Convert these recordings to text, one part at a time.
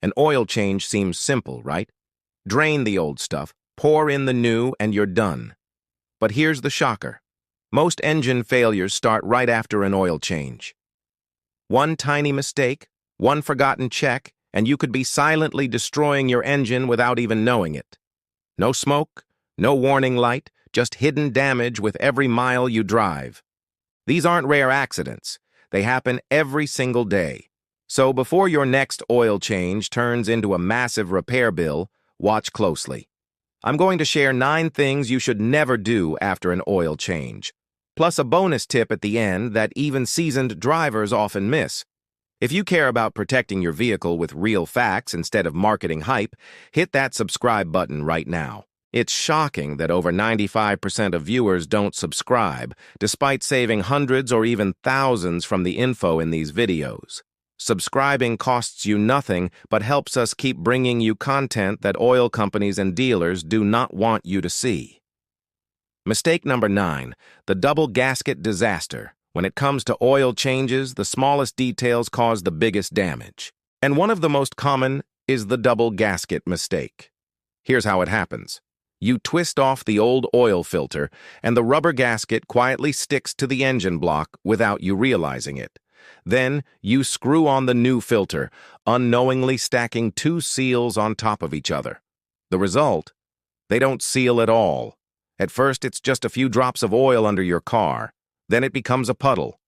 An oil change seems simple, right? Drain the old stuff, pour in the new, and you're done. But here's the shocker. Most engine failures start right after an oil change. One tiny mistake, one forgotten check, and you could be silently destroying your engine without even knowing it. No smoke, no warning light, just hidden damage with every mile you drive. These aren't rare accidents. They happen every single day. So before your next oil change turns into a massive repair bill, watch closely. I'm going to share 9 things you should never do after an oil change, plus a bonus tip at the end that even seasoned drivers often miss. If you care about protecting your vehicle with real facts instead of marketing hype, hit that subscribe button right now. It's shocking that over 95% of viewers don't subscribe, despite saving hundreds or even thousands from the info in these videos. Subscribing costs you nothing, but helps us keep bringing you content that oil companies and dealers do not want you to see. Mistake number 9, the double gasket disaster. When it comes to oil changes, the smallest details cause the biggest damage. And one of the most common is the double gasket mistake. Here's how it happens. You twist off the old oil filter, and the rubber gasket quietly sticks to the engine block without you realizing it. Then, you screw on the new filter, unknowingly stacking 2 seals on top of each other. The result? They don't seal at all. At first, it's just a few drops of oil under your car. Then it becomes a puddle.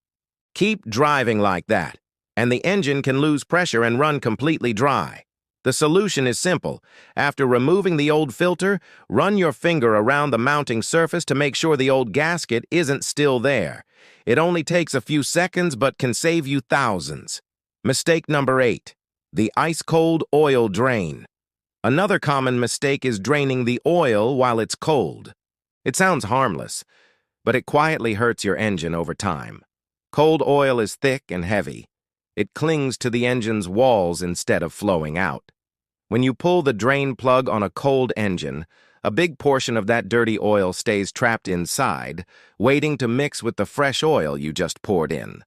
Keep driving like that, and the engine can lose pressure and run completely dry. The solution is simple. After removing the old filter, run your finger around the mounting surface to make sure the old gasket isn't still there. It only takes a few seconds but can save you thousands. Mistake number 8, the ice-cold oil drain. Another common mistake is draining the oil while it's cold. It sounds harmless, but it quietly hurts your engine over time. Cold oil is thick and heavy. It clings to the engine's walls instead of flowing out. When you pull the drain plug on a cold engine, a big portion of that dirty oil stays trapped inside, waiting to mix with the fresh oil you just poured in.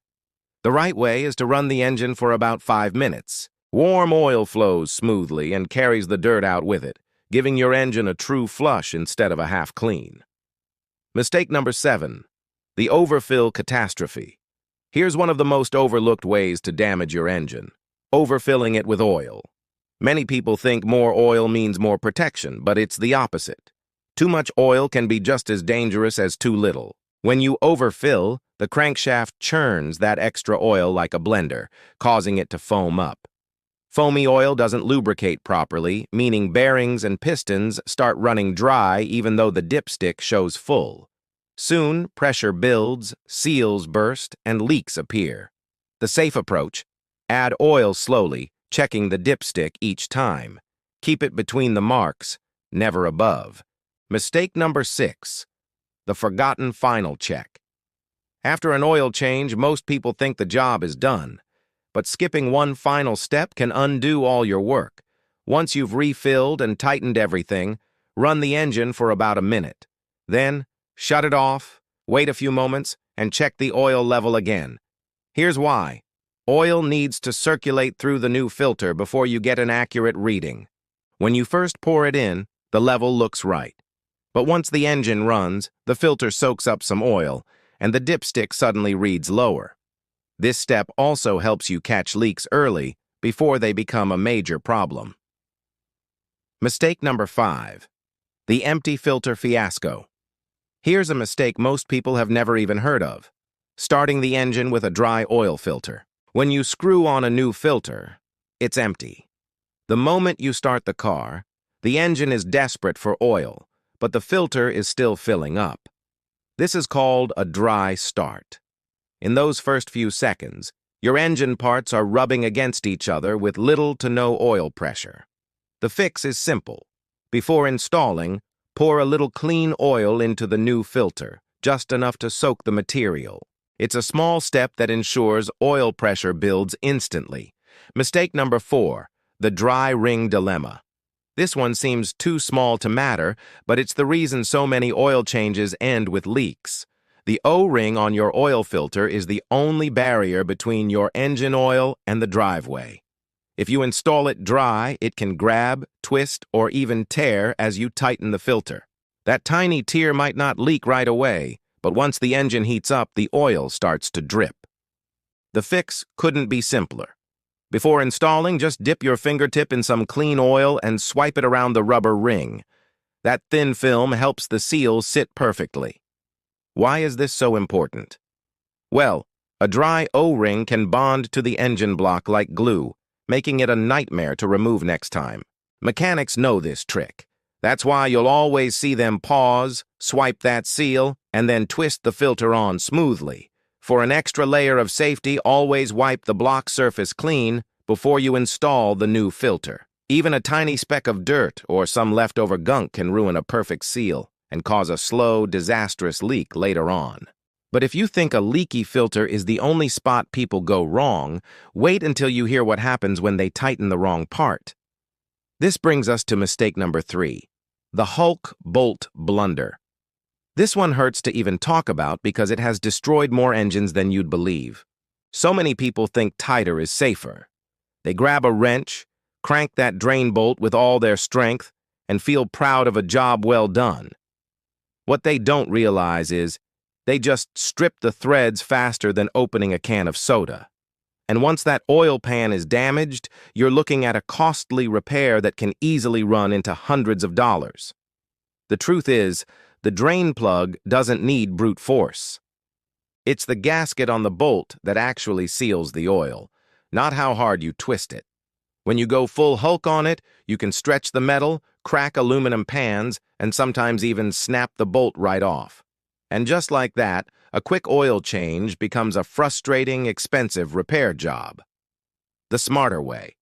The right way is to run the engine for about 5 minutes. Warm oil flows smoothly and carries the dirt out with it, giving your engine a true flush instead of a half clean. Mistake number 7, the overfill catastrophe. Here's one of the most overlooked ways to damage your engine: overfilling it with oil. Many people think more oil means more protection, but it's the opposite. Too much oil can be just as dangerous as too little. When you overfill, the crankshaft churns that extra oil like a blender, causing it to foam up. Foamy oil doesn't lubricate properly, meaning bearings and pistons start running dry even though the dipstick shows full. Soon, pressure builds, seals burst, and leaks appear. The safe approach: add oil slowly, checking the dipstick each time. Keep it between the marks, never above. Mistake number 6, the forgotten final check. After an oil change, most people think the job is done. But skipping one final step can undo all your work. Once you've refilled and tightened everything, run the engine for about a minute. Then, shut it off, wait a few moments, and check the oil level again. Here's why. Oil needs to circulate through the new filter before you get an accurate reading. When you first pour it in, the level looks right. But once the engine runs, the filter soaks up some oil, and the dipstick suddenly reads lower. This step also helps you catch leaks early before they become a major problem. Mistake number 5, the empty filter fiasco. Here's a mistake most people have never even heard of: starting the engine with a dry oil filter. When you screw on a new filter, it's empty. The moment you start the car, the engine is desperate for oil, but the filter is still filling up. This is called a dry start. In those first few seconds, your engine parts are rubbing against each other with little to no oil pressure. The fix is simple. Before installing, pour a little clean oil into the new filter, just enough to soak the material. It's a small step that ensures oil pressure builds instantly. Mistake number 4, the dry ring dilemma. This one seems too small to matter, but it's the reason so many oil changes end with leaks. The O-ring on your oil filter is the only barrier between your engine oil and the driveway. If you install it dry, it can grab, twist, or even tear as you tighten the filter. That tiny tear might not leak right away, but once the engine heats up, the oil starts to drip. The fix couldn't be simpler. Before installing, just dip your fingertip in some clean oil and swipe it around the rubber ring. That thin film helps the seal sit perfectly. Why is this so important? Well, a dry O-ring can bond to the engine block like glue, making it a nightmare to remove next time. Mechanics know this trick. That's why you'll always see them pause, swipe that seal, and then twist the filter on smoothly. For an extra layer of safety, always wipe the block surface clean before you install the new filter. Even a tiny speck of dirt or some leftover gunk can ruin a perfect seal and cause a slow, disastrous leak later on. But if you think a leaky filter is the only spot people go wrong, wait until you hear what happens when they tighten the wrong part. This brings us to mistake number 3, the Hulk bolt blunder. This one hurts to even talk about because it has destroyed more engines than you'd believe. So many people think tighter is safer. They grab a wrench, crank that drain bolt with all their strength, and feel proud of a job well done. What they don't realize is they just strip the threads faster than opening a can of soda. And once that oil pan is damaged, you're looking at a costly repair that can easily run into hundreds of dollars. The truth is, the drain plug doesn't need brute force. It's the gasket on the bolt that actually seals the oil, not how hard you twist it. When you go full Hulk on it, you can stretch the metal, crack aluminum pans, and sometimes even snap the bolt right off. And just like that, a quick oil change becomes a frustrating, expensive repair job. The smarter way.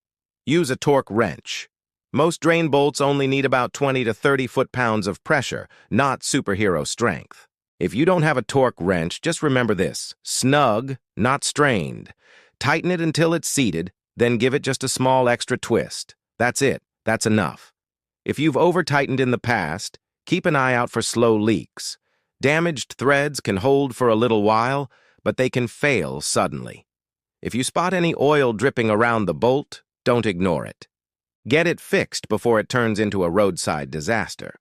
Use a torque wrench. Most drain bolts only need about 20 to 30 foot-pounds of pressure, not superhero strength. If you don't have a torque wrench, just remember this: snug, not strained. Tighten it until it's seated, then give it just a small extra twist. That's it. That's enough. If you've over-tightened in the past, keep an eye out for slow leaks. Damaged threads can hold for a little while, but they can fail suddenly. If you spot any oil dripping around the bolt, don't ignore it. Get it fixed before it turns into a roadside disaster.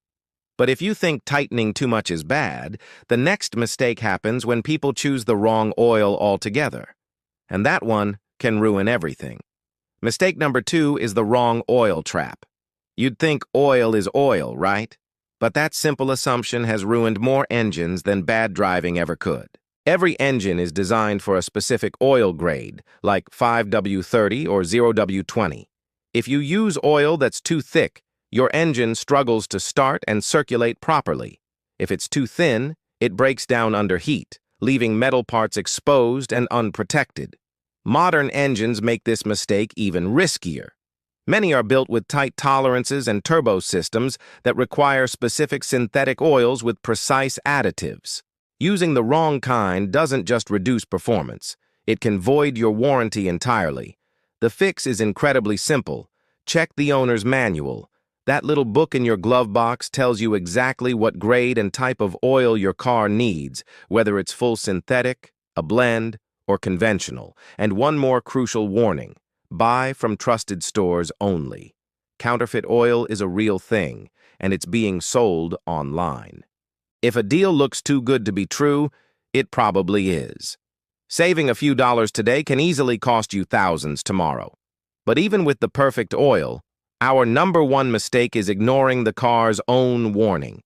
But if you think tightening too much is bad, the next mistake happens when people choose the wrong oil altogether. And that one can ruin everything. Mistake number 2 is the wrong oil trap. You'd think oil is oil, right? But that simple assumption has ruined more engines than bad driving ever could. Every engine is designed for a specific oil grade, like 5W30 or 0W20. If you use oil that's too thick, your engine struggles to start and circulate properly. If it's too thin, it breaks down under heat, leaving metal parts exposed and unprotected. Modern engines make this mistake even riskier. Many are built with tight tolerances and turbo systems that require specific synthetic oils with precise additives. Using the wrong kind doesn't just reduce performance. It can void your warranty entirely. The fix is incredibly simple. Check the owner's manual. That little book in your glove box tells you exactly what grade and type of oil your car needs, whether it's full synthetic, a blend, or conventional. And one more crucial warning: buy from trusted stores only. Counterfeit oil is a real thing, and it's being sold online. If a deal looks too good to be true, it probably is. Saving a few dollars today can easily cost you thousands tomorrow. But even with the perfect oil, our number one mistake is ignoring the car's own warning.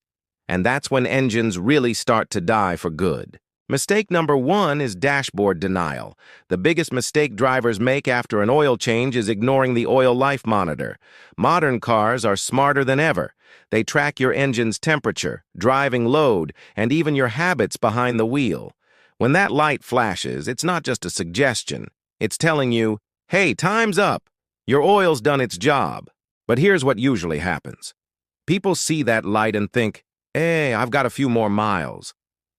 And that's when engines really start to die for good. Mistake number 1 is dashboard denial. The biggest mistake drivers make after an oil change is ignoring the oil life monitor. Modern cars are smarter than ever. They track your engine's temperature, driving load, and even your habits behind the wheel. When that light flashes, it's not just a suggestion. It's telling you, hey, time's up. Your oil's done its job. But here's what usually happens. People see that light and think, hey, I've got a few more miles.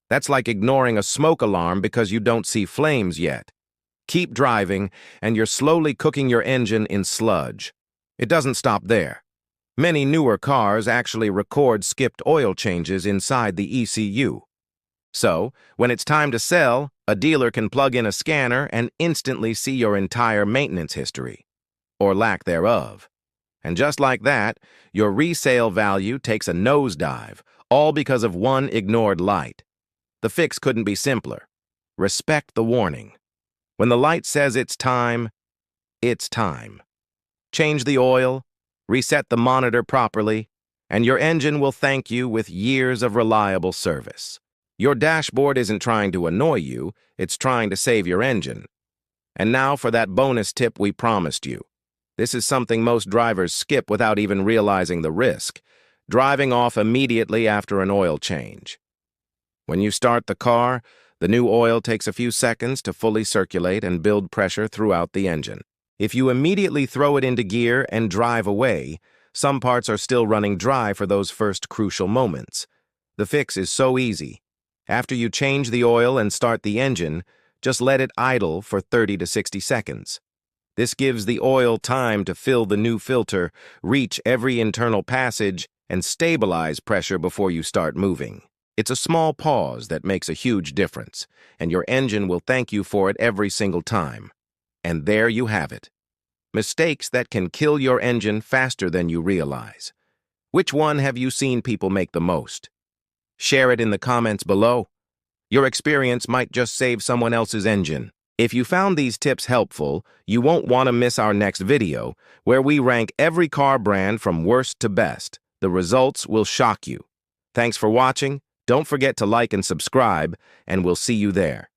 That's like ignoring a smoke alarm because you don't see flames yet. Keep driving, and you're slowly cooking your engine in sludge. It doesn't stop there. Many newer cars actually record skipped oil changes inside the ECU. So, when it's time to sell, a dealer can plug in a scanner and instantly see your entire maintenance history. or lack thereof. And just like that, your resale value takes a nosedive, all because of one ignored light. The fix couldn't be simpler. Respect the warning. When the light says it's time, it's time. Change the oil, reset the monitor properly, and your engine will thank you with years of reliable service. Your dashboard isn't trying to annoy you, it's trying to save your engine. And now for that bonus tip we promised you. This is something most drivers skip without even realizing the risk: driving off immediately after an oil change. When you start the car, the new oil takes a few seconds to fully circulate and build pressure throughout the engine. If you immediately throw it into gear and drive away, some parts are still running dry for those first crucial moments. The fix is so easy. After you change the oil and start the engine, just let it idle for 30 to 60 seconds. This gives the oil time to fill the new filter, reach every internal passage, and stabilize pressure before you start moving. It's a small pause that makes a huge difference, and your engine will thank you for it every single time. And there you have it. Mistakes that can kill your engine faster than you realize. Which one have you seen people make the most? Share it in the comments below. Your experience might just save someone else's engine. If you found these tips helpful, you won't want to miss our next video, where we rank every car brand from worst to best. The results will shock you. Thanks for watching. Don't forget to like and subscribe, and we'll see you there.